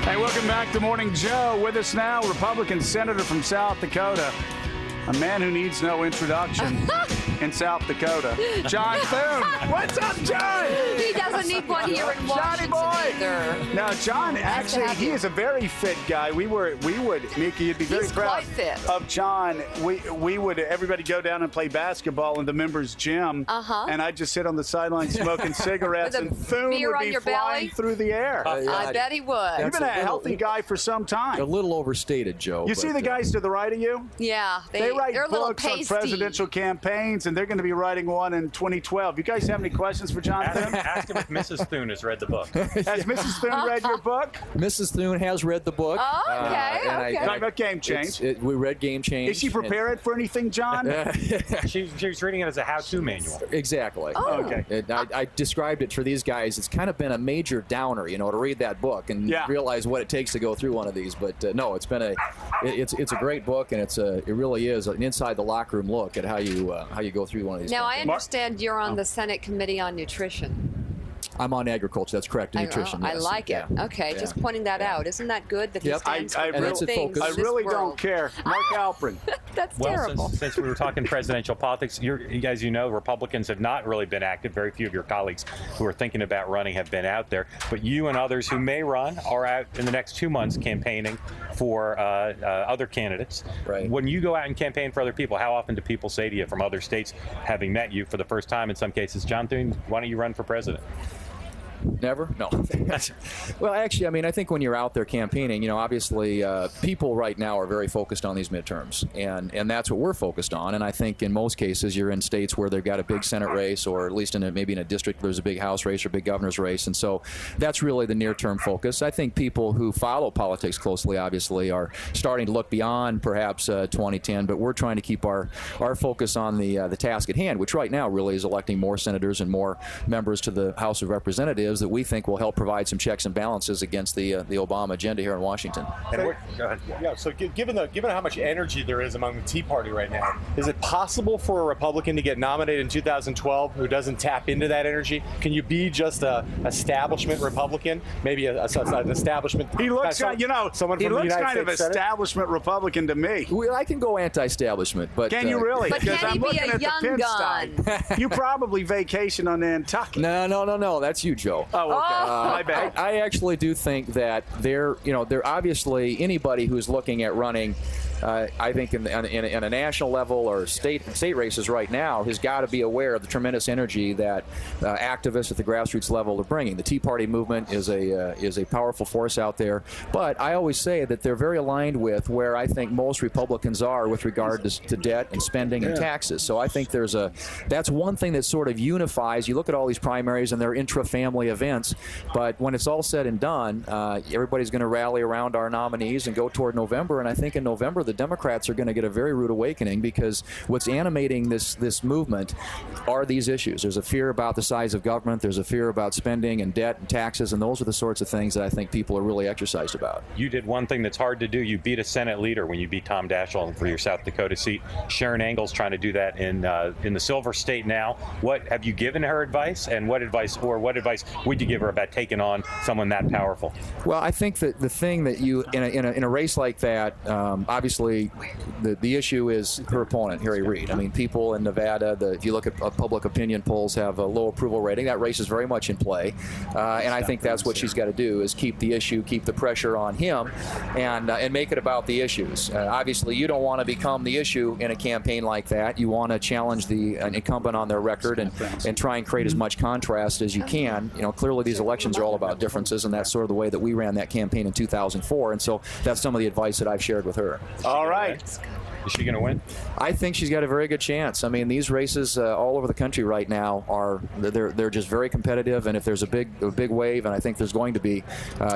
Hey, welcome back to Morning Joe. With us now, Republican Senator from South Dakota, a man who needs no introduction in South Dakota, John Thune. What's up, John? He doesn't need one here in Washington either. Now, John, actually, he is a very fit guy. We would, Nikki, you'd be very proud of John. We would, everybody go down and play basketball in the members' gym, and I'd just sit on the sideline smoking cigarettes, and Thune would be flying through the air. I bet he would. You've been a healthy guy for some time. A little overstated, Joe. You see the guys to the right of you? Yeah, they write they're books on presidential campaigns, and they're going to be writing one in 2012. You guys have any questions for John Thune? Ask him if Mrs. Thune has read the book. Has Mrs. Thune read your book? Mrs. Thune has read the book. Oh, okay. Talking about Game Change. We read Game Change. Is she prepared for anything, John? She's reading it as a how-to manual. Exactly. Oh. Okay. I described it for these guys. It's kind of been a major downer, to read that book and realize what it takes to go through one of these. But no, it's been it's a great book, and it really is an inside the locker room look at how you go through one of these. Now, I understand you're on the Senate Committee on Nutrition. I'm on agriculture. That's correct. Nutrition. I like it. Yeah. Okay, just pointing that out. Isn't that good that he stands for good things? I really don't care. Mark Alperin. That's terrible. Since we were talking presidential politics, you guys, Republicans have not really been active. Very few of your colleagues who are thinking about running have been out there. But you and others who may run are out in the next 2 months campaigning for other candidates. Right. When you go out and campaign for other people, how often do people say to you from other states, having met you for the first time in some cases, John Thune, why don't you run for president? Never? No. Well, actually, I think when you're out there campaigning, obviously people right now are very focused on these midterms, and that's what we're focused on. And I think in most cases you're in states where they've got a big Senate race, or at least maybe in a district there's a big House race or big governor's race, and so that's really the near-term focus. I think people who follow politics closely, obviously, are starting to look beyond perhaps 2010, but we're trying to keep our focus on the task at hand, which right now really is electing more senators and more members to the House of Representatives that we think will help provide some checks and balances against the Obama agenda here in Washington. Go ahead. Yeah. So given how much energy there is among the Tea Party right now, is it possible for a Republican to get nominated in 2012 who doesn't tap into that energy? Can you be just a establishment Republican, maybe an establishment? He looks, someone he from looks the United kind of States establishment Republican to me. Well, I can go anti-establishment, but can you really? But can he be a young gun? You probably vacation on Nantucket. No. That's you, Joe. Oh, okay. My bad. I actually do think that they're obviously anybody who's looking at running. I think in a national level or state races right now has got to be aware of the tremendous energy that activists at the grassroots level are bringing. The Tea Party movement is a powerful force out there, but I always say that they're very aligned with where I think most Republicans are with regard to debt and spending and taxes. So I think that's one thing that sort of unifies. You look at all these primaries and they're intra-family events, but when it's all said and done, everybody's going to rally around our nominees and go toward November. And I think in November the Democrats are going to get a very rude awakening, because what's animating this movement are these issues. There's a fear about the size of government. There's a fear about spending and debt and taxes, and those are the sorts of things that I think people are really exercised about. You did one thing that's hard to do. You beat a Senate leader when you beat Tom Daschle for your South Dakota seat. Sharon Engel's trying to do that in the Silver State now. What have you given her advice, and what advice would you give her about taking on someone that powerful? Well, I think that the thing that you in a race like that, obviously the issue is her opponent, Harry Reid. People in Nevada, if you look at public opinion polls, have a low approval rating. That race is very much in play, and I think that's what she's got to do, is keep the pressure on him, and make it about the issues. Obviously, you don't want to become the issue in a campaign like that. You want to challenge the incumbent on their record and try and create as much contrast as you can. Clearly these elections are all about differences, and that's sort of the way that we ran that campaign in 2004, and so that's some of the advice that I've shared with her. All right. Is she going to win? I think she's got a very good chance. These races all over the country right now they're just very competitive, and if there's a big wave, and I think there's going to be,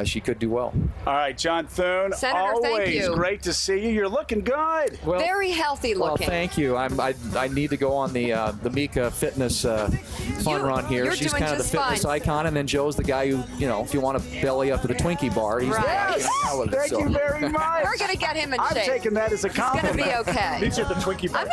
she could do well. All right, John Thune, Senator, always thank you. Great to see you. You're looking good. Well, very healthy looking. Well, thank you. I need to go on the Mika fitness fun run here. She's kind of the fitness icon, and then Joe's the guy who, if you want to belly up to the Twinkie bar, he's right. Thank you very much. We're going to get him in shape. I'm taking that as a compliment. It's going to be okay. These are the Twinkie bars.